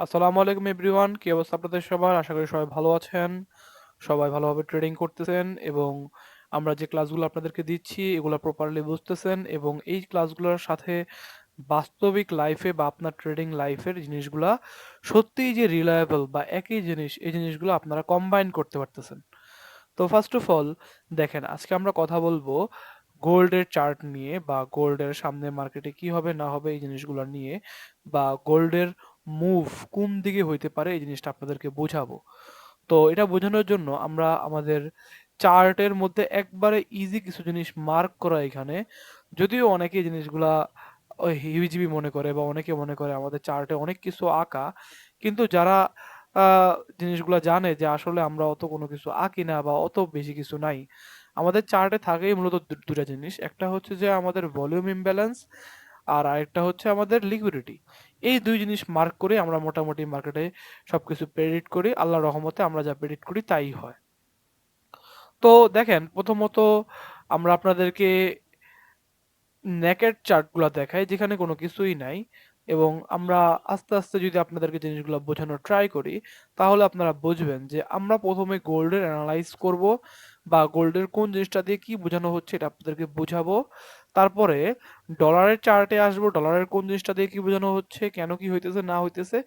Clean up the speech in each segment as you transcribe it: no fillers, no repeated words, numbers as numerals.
আসসালামু আলাইকুম এভরিওয়ান, কি অবস্থা আপনাদের সবার? আশা করি সবাই ভালো আছেন, সবাই ভালোভাবে ট্রেডিং করতেছেন এবং আমরা যে ক্লাসগুলো আপনাদেরকে দিচ্ছি এগুলো প্রপারলি বুঝতেছেন এবং এই ক্লাসগুলোর সাথে বাস্তবিক লাইফে বা আপনার ট্রেডিং লাইফের জিনিসগুলা সত্যিই যে রিলায়েবল বা একই জিনিস, এই জিনিসগুলো আপনারা কম্বাইন করতে পারতেছেন। তো ফার্স্ট অফ অল দেখেন, আজকে আমরা কথা বলবো গোল্ডের চার্ট নিয়ে বা গোল্ডের সামনে মার্কেটে কি হবে না হবে এই জিনিসগুলো নিয়ে, বা গোল্ডের মুভ কোন দিকে হইতে পারে এই জিনিসটা আপনাদেরকে বোঝাবো। তো এটা বোঝানোর জন্য আমরা আমাদের চার্টের মধ্যে একবারে ইজি কিছু জিনিস মার্ক করা এখানে, যদিও অনেকে এই জিনিসগুলা ওই হিবিজিবি মনে করে বা অনেকে মনে করে আমাদের চার্টে অনেক কিছু আঁকা, কিন্তু যারা জিনিসগুলা জানে যে আসলে আমরা অত কোনো কিছু আঁকি না বা অত বেশি কিছু নাই, আমাদের চার্টে থাকেই মূলত দুটা জিনিস, একটা হচ্ছে যে আমাদের ভলিউম ইমব্যালেন্স আর আরেকটা হচ্ছে আমাদের লিকুইডিটি। এই দুই জিনিস মার্ক করে আমরা মোটামুটি মার্কেটে সবকিছু প্রেডিক্ট করি, আল্লাহর রহমতে আমরা যা প্রেডিক্ট করি তাই হয়। তো দেখেন, প্রথমত আমরা আপনাদেরকে নেকেড চার্টগুলো দেখাই যেখানে কোনো কিছুই নাই, এবং আমরা আস্তে আস্তে যদি আপনাদেরকে জিনিসগুলো বোঝানোর ট্রাই করি, তাহলে আপনারা বুঝবেন যে আমরা প্রথমে গোল্ডের অ্যানালাইজ করব বা গোল্ডের কোন জিনিসটা দিয়ে কি বোঝানো হচ্ছে এটা আপনাদেরকে বোঝাবো। তারপরে ডলারের চার্টে আসবো, ডলারের কোন জিনিসটা দিয়ে কি বোঝানো হচ্ছে, কেন কি হইতেছে না হইতেছে,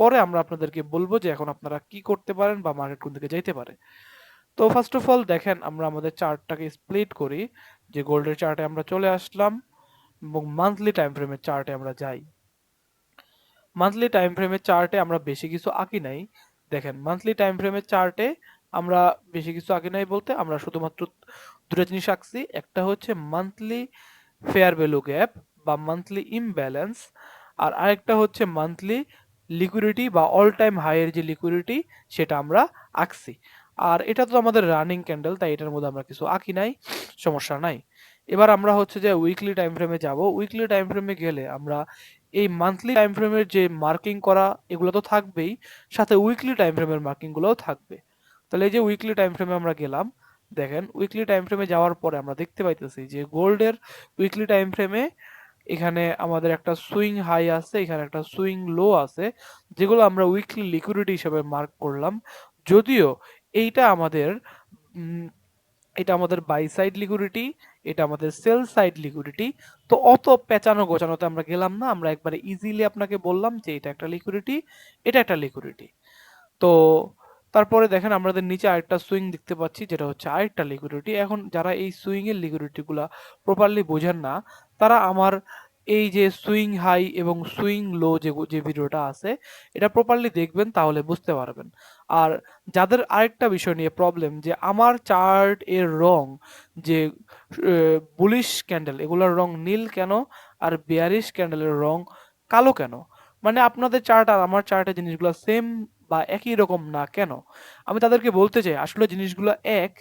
পরে আমরা আপনাদেরকে বলবো যে এখন আপনারা কি করতে পারেন বা মার্কেট কোন দিকে যাইতে পারে। তো ফার্স্ট অফ অল দেখেন, আমরা আমাদের চার্টটাকে স্প্লিট করি, যে গোল্ডের চার্টে আমরা চলে আসলাম এবং মান্থলি টাইম ফ্রেমের চার্টে আমরা যাই। মান্থলি টাইম ফ্রেমের চার্টে আমরা বেশি কিছু আঁকি নাই। দেখেন, মান্থলি টাইম ফ্রেমের চার্টে আমরা বেশি কিছু আঁকি নাই বলতে আমরা শুধুমাত্র দুটো জিনিস আঁকছি, একটা হচ্ছে মান্থলি ফেয়ার ভ্যালু গ্যাপ বা মান্থলি ইমব্যালেন্স, আর আরেকটা হচ্ছে মান্থলি লিকুইডিটি বা অল টাইম হাইয়ের যে লিকুইডিটি সেটা আমরা আঁকছি। আর এটা তো আমাদের রানিং ক্যান্ডেল, তাই এটার মধ্যে আমরা কিছু আঁকি নাই, সমস্যা নাই। এবার আমরা হচ্ছে যে উইকলি টাইম ফ্রেমে যাব। উইকলি টাইম ফ্রেমে গেলে আমরা এই মান্থলি টাইম ফ্রেমের যে মার্কিং করা এগুলো তো থাকবেই, সাথে উইকলি টাইম ফ্রেমের মার্কিং গুলোও থাকবে। তাহলে এই যে উইকলি টাইম ফ্রেমে আমরা গেলাম, দেখেন উইকলি টাইম ফ্রেমে যাওয়ার পরে আমরা দেখতে পাইতেছি যে গোল্ডের উইকলি টাইম ফ্রেমে এখানে আমাদের একটা সুইং হাই আছে, এখানে একটা সুইং লো আছে, যেগুলো আমরা উইকলি লিকুইডিটি হিসেবে মার্ক করলাম। যদিও এইটা আমাদের উম, এটা আমাদের বাই সাইড লিকুইডিটি, এটা আমাদের সেল সাইড লিকুইডিটি। তো অত পেঁচানো গোছানোতে আমরা গেলাম না, আমরা একবারে ইজিলি আপনাকে বললাম যে এটা একটা লিকুইডিটি, এটা একটা লিকুইডিটি। তো তারপরে দেখেন আমাদের নিচে আরেকটা সুইং দেখতে পাচ্ছি, যেটা হচ্ছে আরেকটা লিকুইডিটি। এখন যারা এই সুইং এর লিকুইডিটি গুলা প্রপারলি বোঝেন না, তারা আমার এই যে সুইং হাই এবং সুইং লো যে যে ভিডিওটা আছে এটা প্রপারলি দেখবেন, তাহলে বুঝতে পারবেন। আর যাদের আরেকটা বিষয় নিয়ে প্রবলেম যে আমার চার্ট এর রং, যে বুলিশ ক্যান্ডেল এগুলোর রং নীল কেন আর বেয়ারিশ ক্যান্ডেলের রং কালো কেন, মানে আপনাদের চার্ট আর আমার চার্টের জিনিসগুলো সেম বা একই রকম না কেন, আমি তাদেরকে বলতে চাই আসলে জিনিসগুলো এক,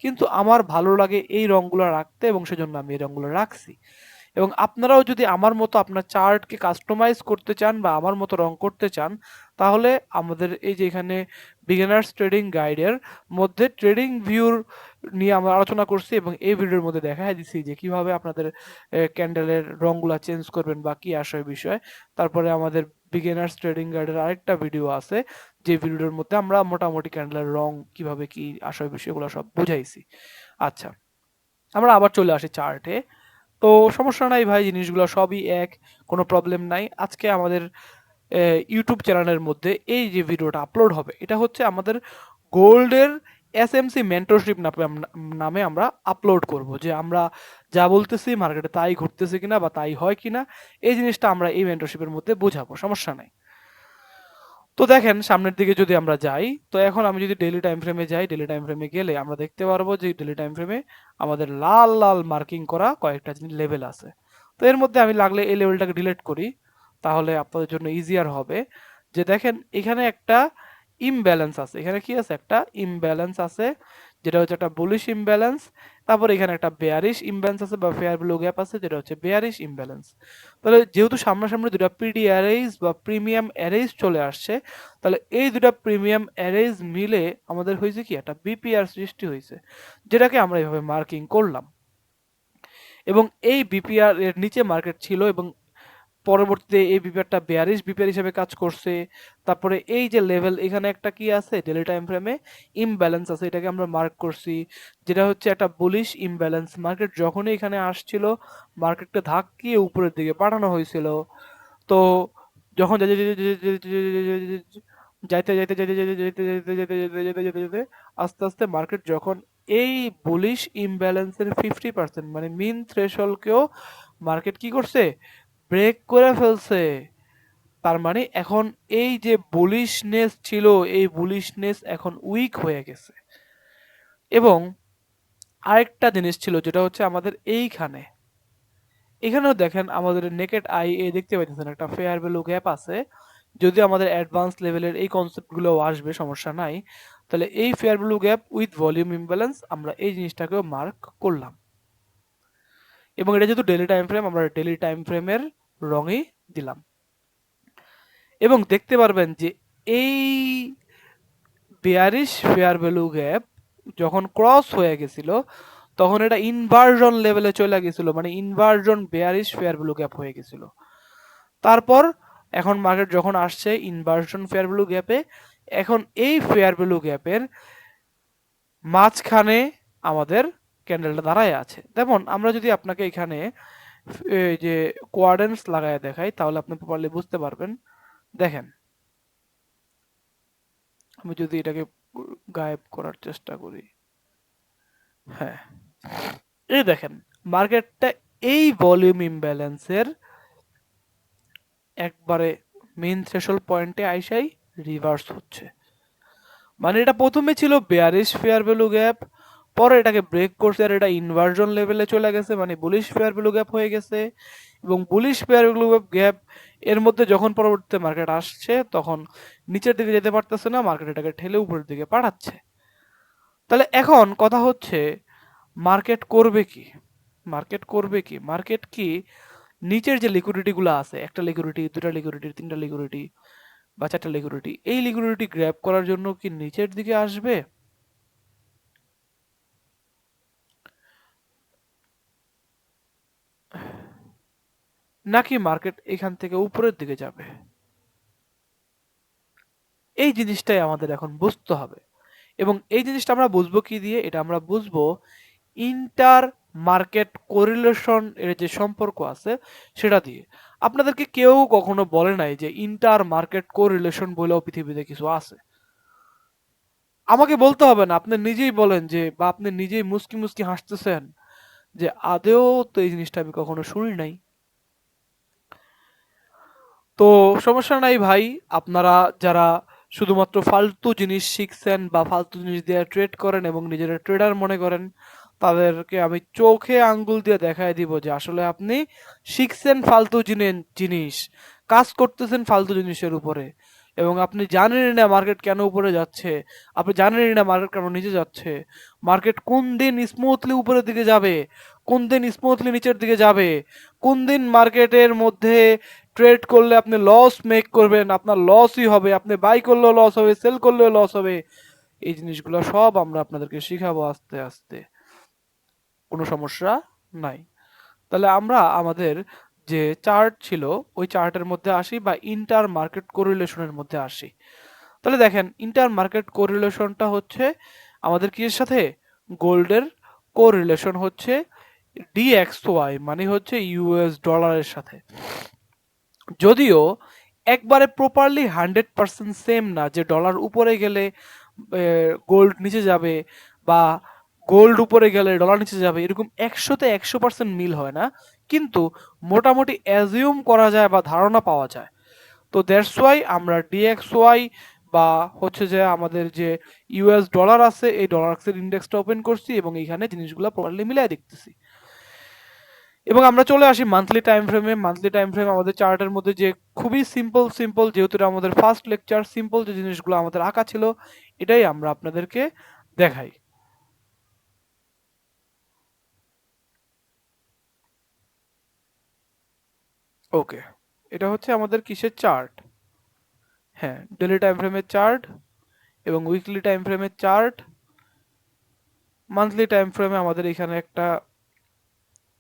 কিন্তু আমার ভালো লাগে এই রংগুলো রাখতে এবং সেজন্য আমি এই রংগুলো রাখছি। এবং আপনারাও যদি আমার মতো আপনার চার্টকে কাস্টমাইজ করতে চান বা আমার মতো রং করতে চান, তাহলে আমাদের এই যে এখানে বিগিনার্স ট্রেডিং গাইডের মধ্যে ট্রেডিং ভিউর নিয়ে আমরা আলোচনা করছি এবং এই ভিডিওর মধ্যে দেখা দিচ্ছি যে কিভাবে আপনাদের ক্যান্ডেলের রংগুলা চেঞ্জ করবেন বা কি আসে বিষয়। তারপরে আমাদের বিগিনার্স ট্রেডিং গাইডের আরেকটা ভিডিও আছে, যে ভিডিওর মধ্যে আমরা মোটামুটি ক্যান্ডেলের রং কিভাবে কি আসে বিষয়গুলো সব বুঝাইছি। আচ্ছা, আমরা আবার চলে আসি চার্টে। তো সমস্যা নাই ভাই, জিনিসগুলো সবই এক, কোনো প্রবলেম নাই। আজকে আমাদের ইউটিউব চ্যানেলের মধ্যে এই যে ভিডিওটা আপলোড হবে এটা হচ্ছে আমাদের গোল্ডের এসএমসি মেন্টরশিপ নামে আমরা আপলোড করব, যে আমরা যা বলতেছি মার্কেটে তাই ঘটতেছে কিনা বা তাই হয় কিনা, এই জিনিসটা আমরা এই মেন্টরশিপের মধ্যে বোঝাবো, সমস্যা নাই। তো দেখেন সামনের দিকে যদি আমরা যাই, তো এখন আমি যদি ডেইলি টাইম ফ্রেমে যাই, ডেইলি টাইম ফ্রেমে গেলে আমরা দেখতে পারবো যে ডেইলি টাইম ফ্রেমে আমাদের লাল লাল মার্কিং করা কয়েকটা লেভেল আছে। তো এর মধ্যে আমি লাগলে এই লেভেলটাকে ডিলিট করি, তাহলে আপনাদের জন্য ইজিয়ার হবে। যে দেখেন এখানে একটা ইমব্যালেন্স আছে, এখানে কি আছে, একটা ইমব্যালেন্স আছে, যেটা হচ্ছে একটা বুলিশ ইমব্যালেন্স। তারপর এখানে একটা বেয়ারিশ ইমব্যালেন্স আছে বা ফেয়ার ভ্যালু গ্যাপ আছে, যেটা হচ্ছে বেয়ারিশ ইমব্যালেন্স। তাহলে যেহেতু সামনাসামনি দুটা পিডি অ্যারেজ বা প্রিমিয়াম অ্যারেজ চলে আসছে, তাহলে এই দুটা প্রিমিয়াম অ্যারেজ মিলে আমাদের হয়েছে কি একটা বিপিআর সৃষ্টি হয়েছে, যেটাকে আমরা এইভাবে মার্কিং করলাম। এবং এই বিপিআর এর নিচে মার্কেট ছিল এবং পরবর্তীতে এই বিপারটা বেয়ারিশ বিপার হিসেবে কাজ করছে। তারপরে এই যে লেভেল এখানে একটা কি আছে ডেইলি টাইম ফ্রেমে ইমব্যালেন্স আছে, এটাকে আমরা মার্ক করছি, যেটা হচ্ছে একটা বুলিশ ইমব্যালেন্স। মার্কেট যখনই এখানে আসছিল মার্কেটকে ধাক্কিয়ে উপরের দিকে পাঠানো হয়েছিল। তো যখন যাইতে যাইতে যাইতে যাইতে যাইতে যাইতে যাইতে যাইতে যাইতে যেতে যেতে আস্তে আস্তে মার্কেট যখন এই বুলিশ ইমব্যালেন্সের 50% মানে মিন থ্রেশহোল্ডকেও মার্কেট কি করছে, ব্রেক করে ফেলছে। তার মানে এখন এই যে বুলিশনেস ছিল এই বুলিশনেস এখন উইক হয়ে গেছে। এবং আরেকটা জিনিস ছিল যেটা হচ্ছে আমাদের এইখানে, এখানেও দেখেন আমাদের নেকেড আই এ দেখতে পাইতেছেন একটা ফেয়ার ভ্যালু গ্যাপ আছে। যদি আমাদের অ্যাডভান্স লেভেলের এই কনসেপ্টগুলো আসবে সমস্যা নাই, তাহলে এই fair value gap with volume imbalance আমরা এই জিনিসটাকেও মার্ক করলাম। এবং এটা যেহেতু ডেইলি টাইম ফ্রেম আমরা ডেইলি টাইম ফ্রেমের রঙই দিলাম। এবং দেখতে পারবেন যে এই বেয়ারিশ ফেয়ার ভ্যালু গ্যাপ যখন ক্রস হয়ে গেছিল তখন এটা ইনভার্জন লেভেলে চলে গেছিল, মানে inversion bearish fair value gap হয়ে গেছিল। তারপর এখন মার্কেট যখন আসছে ইনভার্জন ফেয়ার ভ্যালু গ্যাপে, এখন এই ফেয়ার ভ্যালু গ্যাপের মাঝখানে আমাদের ক্যান্ডেলটা দাঁড়ায় আছে। যেমন আমরা যদি আপনাকে এখানে এই যে কোয়ার্ডেন্স লাগায় দেখাই তাহলে আপনি প্রপারলি বুঝতে পারবেন। দেখেন আমি যদি এটাকে গায়েব করার চেষ্টা করি, হ্যাঁ এই দেখেন মার্কেটটা এই ভলিউম ইমব্যালেন্সের একবারে মেইন থ্রেশহোল্ড পয়েন্টে আইসাই রিভার্স হচ্ছে। মানে এটা প্রথমে ছিল বেয়ারিশ ফেয়ার ভ্যালু গ্যাপ, পরে এটাকে ব্রেক করছে আর এটা ইনভার্জন লেভেলে চলে গেছে, মানে বুলিশ ফেয়ার ভ্যালু গ্যাপ হয়ে গেছে। এবং বুলিশ ফেয়ার ভ্যালু গ্যাপ এর মধ্যে যখন পরবর্তীতে মার্কেট আসছে তখন নিচের দিকে যেতে পারতেছে না, মার্কেট এটাকে ঠেলে উপরের দিকে পাঠাচ্ছে। তাহলে এখন কথা হচ্ছে মার্কেট করবে কি, মার্কেট করবে কি, মার্কেট কি নিচের যে লিকুইডিটিগুলো আছে, একটা লিকুইডিটি, দুটা লিকুইডিটি, তিনটা লিকুইডিটি বা চারটা লিকুইডিটি, এই লিকুইডিটি গ্র্যাব করার জন্য কি নিচের দিকে আসবে, নাকি মার্কেট এখান থেকে উপরের দিকে যাবে? এই জিনিসটাই আমাদের এখন বুঝতে হবে। এবং এই জিনিসটা আমরা বুঝবো কি দিয়ে, এটা আমরা বুঝবো ইন্টার মার্কেট কোরিলেশন এর যে সম্পর্ক আছে সেটা দিয়ে। আপনাদেরকে কেউ কখনো বলে নাই যে ইন্টার মার্কেট কোরিলেশন বলেও পৃথিবীতে কিছু আছে। আমাকে বলতে হবে না, আপনি নিজেই বলেন যে, বা আপনি নিজেই মুস্কি মুস্কি হাসতেছেন যে আদেও তো এই জিনিসটা আমি কখনো শুনি নাই। তো সমস্যা নাই ভাই, আপনারা যারা শুধুমাত্র ফালতু জিনিস শিখছেন বা ফালতু জিনিস দিয়ে ট্রেড করেন এবং নিজেরা ট্রেডার মনে করেন, তাদেরকে আমি চোখে আঙ্গুল দিয়ে দেখায় দিব যে আসলে আপনি শিখছেন ফালতু জিনিস, কাজ করতেছেন ফালতু জিনিসের উপরে, এবং আপনি জানেনই না মার্কেট কেন উপরে যাচ্ছে, আপনি জানেনই না মার্কেট কেন নিচে যাচ্ছে, মার্কেট কোন দিন স্মুথলি উপরের দিকে যাবে, কোন দিন স্মুথলি নিচের দিকে যাবে, কোন দিন মার্কেটের মধ্যে ট্রেড করলে আপনি লস মেক করবেন, আপনার লসই হবে, আপনি বাই করলেও লস হবে, সেল করলেও লস হবে। এই জিনিসগুলো সব আমরা আপনাদেরকে শিখাবো আস্তে আস্তে, কোনো সমস্যা নাই। তাহলে আমরা আমাদের যে চার্ট ছিল ওই চার্টের মধ্যে আসি বা ইন্টার মার্কেট কোরিলেশনের মধ্যে আসি। তাহলে দেখেন ইন্টার মার্কেট কোরিলেশনটা হচ্ছে আমাদের কিসের সাথে, গোল্ডের কোরিলেশন হচ্ছে ডিএক্সওয়াই, মানে হচ্ছে ইউএস ডলারের সাথে। যদিও একবারে প্রপারলি 100% সেম না, যে ডলার উপরে গেলে গোল্ড নিচে যাবে বা গোল্ড উপরে গেলে ডলার নিচে যাবে, এরকম 100% মিল হয় না, কিন্তু মোটামুটি অ্যাজিউম করা যায় বা ধারণা পাওয়া যায়। তো দ্যাটস ওয়াই আমরা ডিএক্সওয়াই বা হচ্ছে যে আমাদের যে ইউএস ডলার আছে এই ডলার্সের ইন্ডেক্সটা ওপেন করছি এবং এইখানে জিনিসগুলো প্রপারলি মিলাই দেখতেছি। এবং আমরা চলে আসি মান্থলি টাইম ফ্রেমে। মান্থলি টাইম ফ্রেম আমাদের চার্টের মধ্যে যে খুবই সিম্পল সিম্পল, যেহেতু এটা আমাদের ফার্স্ট লেকচার, সিম্পল যে জিনিসগুলো আমাদের আঁকা ছিল এটাই আমরা আপনাদেরকে দেখাই। ওকে, এটা হচ্ছে আমাদের কিসের চার্ট, হ্যাঁ ডেলি টাইম ফ্রেমের চার্ট এবং উইকলি টাইম ফ্রেমের চার্ট। মান্থলি টাইম ফ্রেমে আমাদের এখানে একটা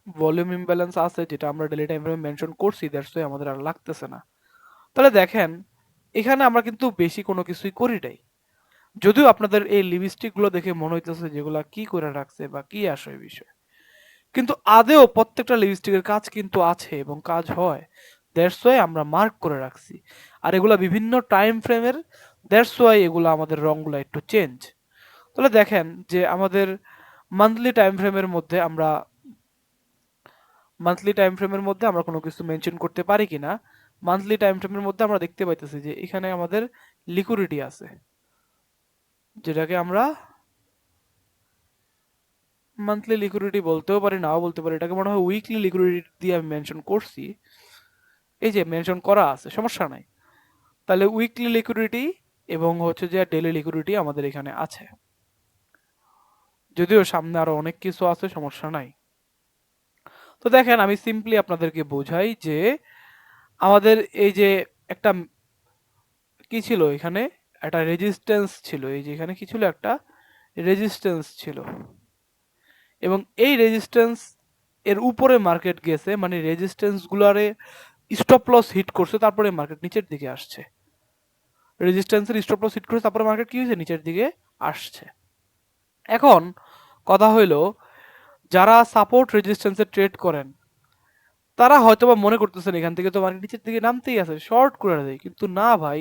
ভলিউম ইমব্যালেন্স আছে যেটা আমরা ডেইলি টাইম ফ্রেমে মেনশন করছি, দ্যাটস ওয়াই আমাদের আর লাগতেছে না। তাহলে দেখেন এখানে আমরা কিন্তু বেশি কোনো কিছুই করি নাই, যদিও আপনাদের এই লিপস্টিক গুলো দেখে মনে হইতেছে যেগুলা কি করে রাখছে বা কি আসে এই বিষয়, কিন্তু আদেও প্রত্যেকটা লিপস্টিকের কাজ কিন্তু আছে এবং কাজ হয়, দ্যাটস ওয়াই আমরা মার্ক করে রাখছি। আর এগুলা বিভিন্ন টাইম ফ্রেমের, দ্যাটস ওয়াই এগুলা আমাদের রংগুলা একটু চেঞ্জ। তাহলে দেখেন যে আমাদের মান্থলি টাইম ফ্রেমের মধ্যে আমরা কোনো কিছু মেনশন করতে পারি কিনা। মান্থলি টাইম ফ্রেমের মধ্যে আমরা দেখতে পাইতেছি যে এখানে আমাদের লিকুইডিটি আছে, যেটাকে আমরা মান্থলি লিকুইডিটি বলতেও পারি নাও বলতে পারি, এটাকে মনে হয় উইকলি লিকুইডিটি দিয়ে আমি মেনশন করছি, এই যে মেনশন করা আছে, সমস্যা নাই। তাহলে উইকলি লিকুইডিটি এবং হচ্ছে যে ডেইলি লিকুইডিটি আমাদের এখানে আছে, যদিও সামনে আরো অনেক কিছু আছে, সমস্যা নাই। তো দেখেন আমি সিম্পলি আপনাদেরকে বোঝাই যে আমাদের এই যে একটা কি ছিল এখানে, একটা রেজিস্ট্যান্স ছিল, এই যে এখানে কি ছিল, একটা রেজিস্ট্যান্স ছিল, এবং এই রেজিস্ট্যান্স এর উপরে মার্কেট গেছে, মানে রেজিস্ট্যান্স গুলারে স্টপ লস হিট করছে, তারপরে মার্কেট নিচের দিকে আসছে। রেজিস্ট্যান্সের স্টপ লস হিট করছে, তারপরে মার্কেট কি হয়েছে, নিচের দিকে আসছে। এখন কথা হইলো, যারা সাপোর্ট রেজিস্ট্যান্সে ট্রেড করেন তারা হয়তোবা মনে করতেছেন এখান থেকে তো মার্কেট নিচের দিকে নামতেই আছে, শর্ট করে দেয়, কিন্তু না ভাই,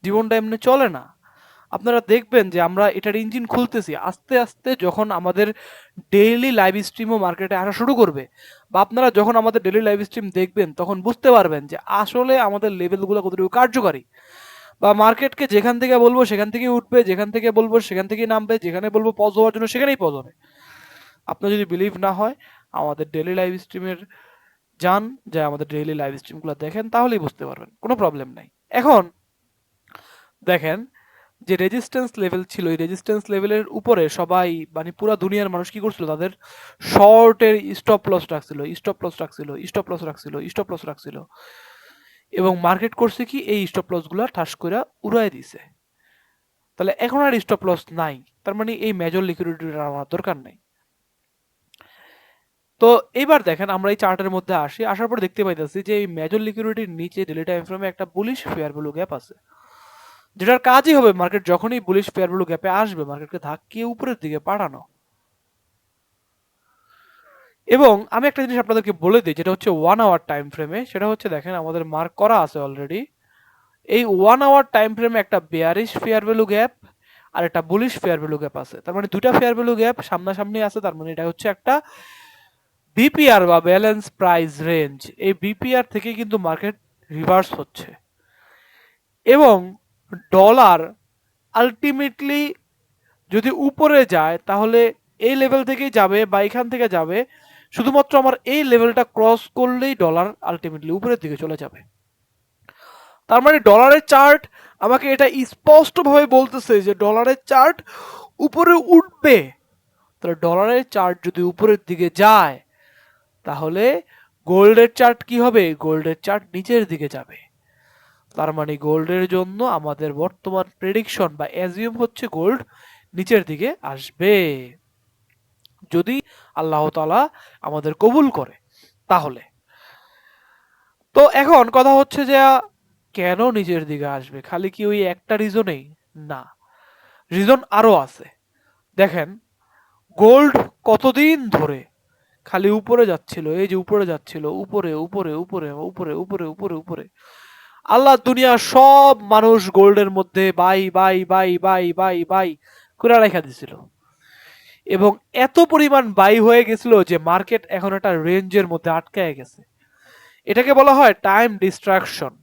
জীবনটা এমনি চলে না। আপনারা দেখবেন যে আমরা এটার ইঞ্জিন খুলতেছি আস্তে আস্তে, যখন আমাদের ডেইলি লাইভ স্ট্রিমও মার্কেটে আসা শুরু করবে, বা আপনারা যখন আমাদের ডেইলি লাইভ স্ট্রিম দেখবেন তখন বুঝতে পারবেন যে আসলে আমাদের লেভেলগুলো কতটুকু কার্যকারী, বা মার্কেটকে যেখান থেকে বলবো সেখান থেকে উঠবে, যেখান থেকে বলবো সেখান থেকেই নামবে, যেখানে বলবো পজ হওয়ার জন্য সেখানেই পজ হবে। আপনার যদি বিলিভ না হয় আমাদের ডেইলি লাইভ স্ট্রিমের যান, যে আমাদের ডেইলি লাইভ স্ট্রিমগুলো দেখেন, তাহলেই বুঝতে পারবেন, কোনো প্রবলেম নাই। এখন দেখেন যে রেজিস্ট্যান্স লেভেল ছিল, এই রেজিস্ট্যান্স লেভেলের উপরে সবাই, মানে পুরো দুনিয়ার মানুষ কি করছিল, তাদের শর্টের স্টপ লস রাখছিল, স্টপ লস রাখছিল, স্টপ লস রাখছিল, স্টপ লস রাখছিল, এবং মার্কেট করছে কি এই স্টপ লস গুলা ঠাস করে উড়াই দিছে। তাহলে এখন আর স্টপ লস নাই, তার মানে এই মেজর লিকুইডিটির আমার দরকার নাই। তো এইবার দেখেন আমরা এই চার্টের মধ্যে আসি, আসার পর দেখতে পাইতেছি যে এই মেজর লিকুইডিটির নিচে ডেইলি টাইম ফ্রেমে একটা বুলিশ ফেয়ার ভ্যালু গ্যাপ আছে, যেটার কাজই হবে মার্কেট যখনই বুলিশ ফেয়ার ভ্যালু গ্যাপে আসবে মার্কেটকে ধাক্কিয়ে উপরের দিকে পাঠানো। এবং আমি একটা জিনিস আপনাদেরকে বলে দিই, যেটা হচ্ছে 1 আওয়ার টাইম ফ্রেমে, সেটা হচ্ছে দেখেন আমাদের মার্ক করা আছে অলরেডি, এই 1 আওয়ার টাইম ফ্রেমে একটা বেয়ারিশ ফেয়ার ভ্যালু গ্যাপ আর একটা বুলিশ ফেয়ার ভ্যালু গ্যাপ আছে, তার মানে দুটা ফেয়ার ভ্যালু গ্যাপ সামনাসামনি আছে, তার মানে এটা হচ্ছে একটা বিপিআর বা ব্যালেন্স প্রাইস রেঞ্জ। এই বিপিআর থেকে কিন্তু মার্কেট রিভার্স হচ্ছে, এবং ডলার আলটিমেটলি যদি উপরে যায় তাহলে এই লেভেল থেকেই যাবে বা এখান থেকে যাবে, শুধুমাত্র আমার এই লেভেলটা ক্রস করলেই ডলার আলটিমেটলি উপরের দিকে চলে যাবে। তার মানে ডলারের চার্ট আমাকে এটা স্পষ্টভাবে বলতেছে যে ডলারের চার্ট উপরে উঠবে। তাহলে ডলারের চার্ট যদি উপরের দিকে যায় তাহলে গোল্ডের চার্ট কি হবে, গোল্ডের চার্ট নিচের দিকে যাবে। তার মানে গোল্ডের জন্য আমাদের বর্তমান প্রেডিকশন বা অ্যাজিউম হচ্ছে গোল্ড নিচের দিকে আসবে, যদি আল্লাহ তাআলা আমাদের কবুল করে তাহলে। তো এখন কথা হচ্ছে যে কেন নিচের দিকে আসবে, খালি কি ওই একটা রিজনেই? না, রিজন আরো আছে। দেখেন গোল্ড কতদিন ধরে খালি উপরে যাচ্ছিল, এই যে উপরে যাচ্ছিল, উপরে উপরে উপরে উপরে উপরে উপরে উপরে, আল্লাহ দুনিয়া সব মানুষ গোল্ডের মধ্যে bye bye bye bye bye bye করে রেখা দিছিল, এবং এত পরিমাণ বাই হয়ে গেছিল যে মার্কেট এখন একটা রেঞ্জের মধ্যে আটকায় গেছে। এটাকে বলা হয় টাইম ডিস্ট্রাকশন।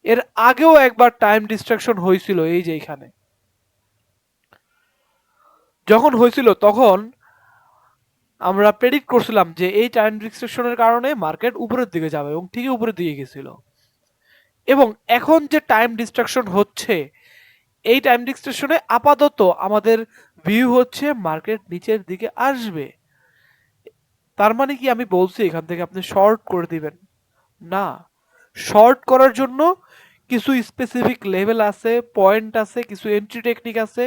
এর আগেও একবার টাইম ডিস্ট্রাকশন হয়েছিল, এই যে এখানে যখন হয়েছিল তখন আমরা প্রেডিক্ট করছিলাম যে এই টাইম ডিস্ট্রাকশনের কারণে মার্কেট উপরের দিকে যাবে, এবং ঠিকই উপরের দিকে গেছিল। এবং এখন যে টাইম ডিস্ট্রাকশন হচ্ছে, এই টাইম ডিস্ট্রাকশনে আপাতত আমাদের ভিউ হচ্ছে মার্কেট নিচের দিকে আসবে। তার মানে কি আমি বলছি এখান থেকে আপনি শর্ট করে দিবেন? না, শর্ট করার জন্য কিছু স্পেসিফিক লেভেল আছে, পয়েন্ট আছে, কিছু এন্ট্রি টেকনিক আছে,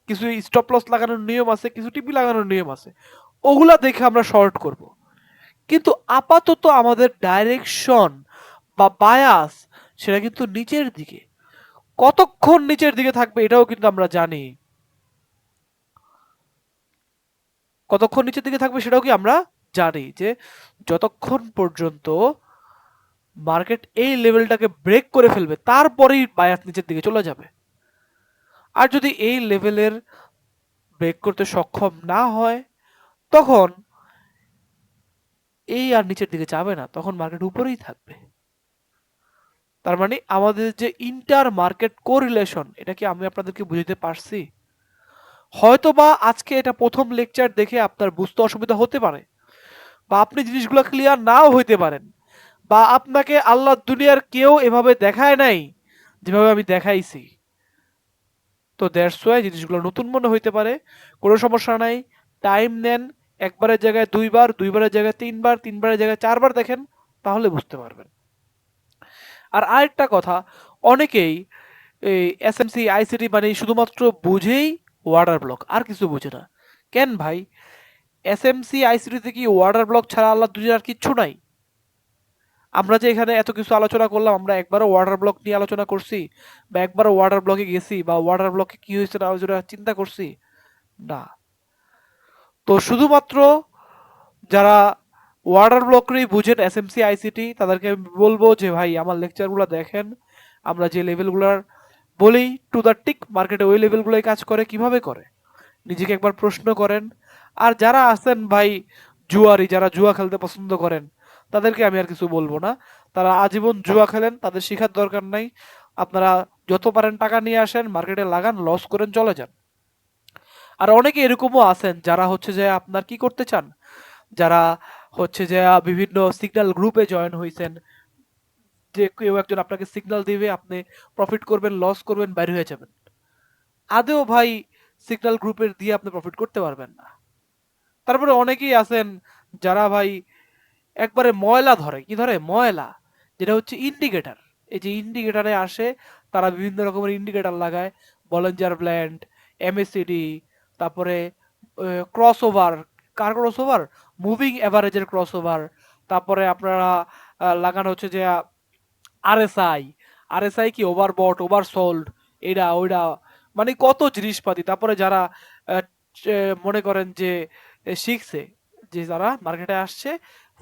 কিছু স্টপ লস লাগানোর নিয়ম আছে, কিছু টিপি লাগানোর নিয়ম আছে, ওগুলা দেখে আমরা শর্ট করব। কিন্তু আপাতত আমাদের ডাইরেকশন বা বায়াস সেটা কিন্তু নিচের দিকে। কতক্ষণ নিচের দিকে থাকবে এটাও কিন্তু আমরা জানি। কতক্ষণ নিচের দিকে থাকবে সেটাও কি আমরা জানি যে যতক্ষণ পর্যন্ত মার্কেট এই লেভেলটাকে ব্রেক করে ফেলবে তারপরেই বায়াস নিচের দিকে চলে যাবে। আর যদি এই লেভেলের ব্রেক করতে সক্ষম না হয় তখন এই আর নিচের দিকে যাবে না, তখন মার্কেট উপরেই থাকবে। তার মানে আমাদের যে ইন্টার মার্কেট কোরিলেশন এটা কি আমি আপনাদেরকে বুঝাতে পারছি? হয়তোবা আজকে এটা প্রথম লেকচার দেখে আপনার বুঝতে অসুবিধা হতে পারে, বা আপনি জিনিসগুলো ক্লিয়ার নাও হইতে পারেন, বা আপনাকে আল্লাহ দুনিয়ার কেউ এভাবে দেখায় নাই যেভাবে আমি দেখাইছি। তো দ্যাটস ওয়াই জিনিসগুলো নতুন মনে হইতে পারে, কোনো সমস্যা নাই। টাইম নেন, একবারের জায়গায় দুইবার, দুইবারের জায়গায় তিনবার, তিনবারের জায়গায় চারবার দেখেন, তাহলে বুঝতে পারবেন। আর আরেকটা কথা, অনেকেই এই এসএমসি আইসিটি মানে শুধুমাত্র বুঝেই ওয়াটার ব্লক, আর কিছু বুঝে না। কেন ভাই? এসএমসি আইসিটিতে কি ওয়াটার ব্লক ছাড়া আল্লাহ দুনিয়ার আর কিচ্ছু নাই? আমরা যে এখানে এত কিছু আলোচনা করলাম, আমরা একবারও ওয়াটার ব্লক নিয়ে আলোচনা করছি, বা একবারও ওয়াটার ব্লকে গেছি, বা ওয়াটার ব্লকে কি হয়েছে না হয়েছে ওটা চিন্তা করছি? না। তো শুধুমাত্র যারা ওয়াটার ব্লকেরই বুঝেন এসএমসি আইসিটি তাদেরকে আমি বলবো যে ভাই আমার লেকচারগুলো দেখেন, আমরা যে লেভেলগুলোর বলি টু দ্য টিক মার্কেটে ওই লেভেলগুলোই কাজ করে কিভাবে করে, নিজেকে একবার প্রশ্ন করেন। আর যারা আছেন ভাই জুয়ারি, যারা জুয়া খেলতে পছন্দ করেন, তাদেরকে আমি আর কিছু বলবো না। তারা আজীবন জুয়া খেলেন, তাদের শেখার দরকার নাই। আপনারা যত পারেন টাকা নিয়ে আসেন, মার্কেটে লাগান, লস করেন, চলে যান। আর অনেকে এরকমও আছেন যারা হচ্ছে যে আপনার কি করতে চান, যারা হচ্ছে যে বিভিন্ন সিগন্যাল গ্রুপে জয়েন হয়েছেন, যে কেউ একজন আপনাকে সিগন্যাল দিবে, আপনি প্রফিট করবেন, লস করবেন, বাইরে হয়ে যাবেন। আদেও ভাই সিগন্যাল গ্রুপের দিয়ে আপনি প্রফিট করতে পারবেন না। তারপরে অনেকেই আছেন যারা ভাই একবারে ময়লা ধরে, কি ধরে? ময়লা, যেটা হচ্ছে ইন্ডিকেটর। এই যে ইন্ডিকেটরে আসে, তারা বিভিন্ন রকমের ইন্ডিকেটর লাগায়, বলেঞ্জার ব্ল্যান্ড, এমএসিডি, তারপরে ক্রস ওভার। কার ক্রস ওভার? মুভিং অ্যাভারেজের ক্রস ওভার। তারপরে আপনারা লাগানো হচ্ছে যে আরএসআই। আরএসআই কি? ওভারবট, ওভারসোল্ড, এটা ওইটা, মানে কত জিনিসপাতি। তারপরে যারা আহ, মনে করেন যে শিখছে, যে যারা মার্কেটে আসছে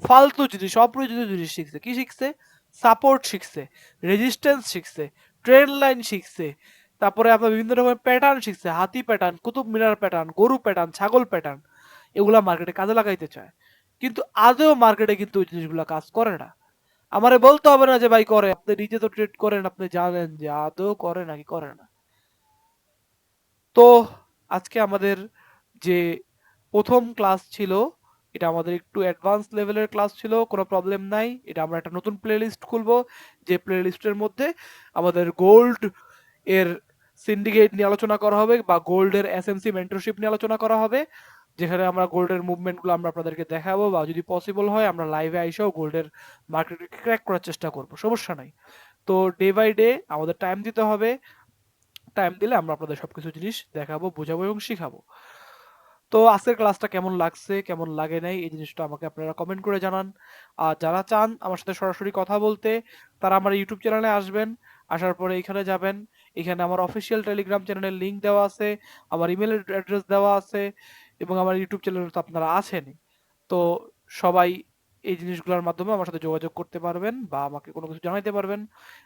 ফালতু জিনিস, অপ্রয়োজনীয় জিনিস শিখছে। কি শিখছে? সাপোর্ট শিখছে, রেজিস্ট্যান্স শিখছে, ট্রেন্ড লাইন শিখছে, তারপরে আপনার বিভিন্ন রকমের প্যাটার্ন শিখছে, হাতি প্যাটার্ন, কুতুব মিনার প্যাটার্ন, গরু প্যাটার্ন, ছাগল প্যাটার্ন। এগুলা মার্কেটে কাজে লাগাইতে চায়, কিন্তু আদৌ মার্কেটে কিন্তু ওই জিনিসগুলো কাজ করে না। আমারে বলতে হবে না যে ভাই করে, আপনি নিজে তো ট্রেড করেন, আপনি জানেন যে আদৌ করে নাকি করে না। তো আজকে আমাদের যে প্রথম ক্লাস ছিল, এটা আমাদের একটু অ্যাডভান্স লেভেলের ক্লাস ছিল, কোনো প্রবলেম নাই। এটা আমরা একটা নতুন প্লেলিস্ট খুলবো, যে প্লেলিস্টের মধ্যে আমাদের গোল্ড এর সিন্ডিকেট নিয়ে আলোচনা করা হবে, বা গোল্ডের এসএমসি মেন্টরশিপ নিয়ে আলোচনা করা হবে, যেখানে আমরা গোল্ডের মুভমেন্টগুলো আমরা আপনাদেরকে দেখাবো, বা যদি পসিবল হয় আমরা লাইভে আইসাও গোল্ডের মার্কেটকে ক্র্যাক করার চেষ্টা করব, সমস্যা নাই। তো ডে বাই ডে আমাদের টাইম দিতে হবে, টাইম দিলে আমরা আপনাদের সবকিছু জিনিস দেখাবো, বোঝাবো এবং শিখাবো। তো আজকের ক্লাসটা কেমন লাগছে, কেমন লাগে নাই, এই জিনিসটা আমাকে আপনারা কমেন্ট করে জানান। আর যারা চান আমার সাথে সরাসরি কথা বলতে, তারা আমার ইউটিউব চ্যানেলে আসবেন। আসার পরে এখানে যাবেন, এখানে আমার অফিসিয়াল টেলিগ্রাম চ্যানেলের লিংক দেওয়া আছে, আমার ইমেল অ্যাড্রেস দেওয়া আছে, এবং আমার ইউটিউব চ্যানেলে তো আপনারা আছেনই। তো সবাই এই জিনিসগুলোর মাধ্যমে আমার সাথে যোগাযোগ করতে পারবেন, বা আমাকে কোনো কিছু জানাইতে পারবেন।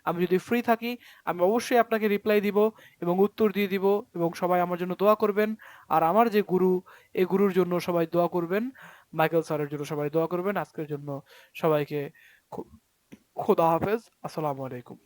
আমি যদি ফ্রি থাকি আমি অবশ্যই আপনাকে রিপ্লাই দিব এবং উত্তর দিয়ে দিব, এবং সবাই আমার জন্য দোয়া করবেন। আর আমার যে গুরু, এই গুরুর জন্য সবাই দোয়া করবেন, মাইকেল স্যারের জন্য সবাই দোয়া করবেন। আজকের জন্য সবাইকে খোদা হাফেজ, আসসালামু আলাইকুম।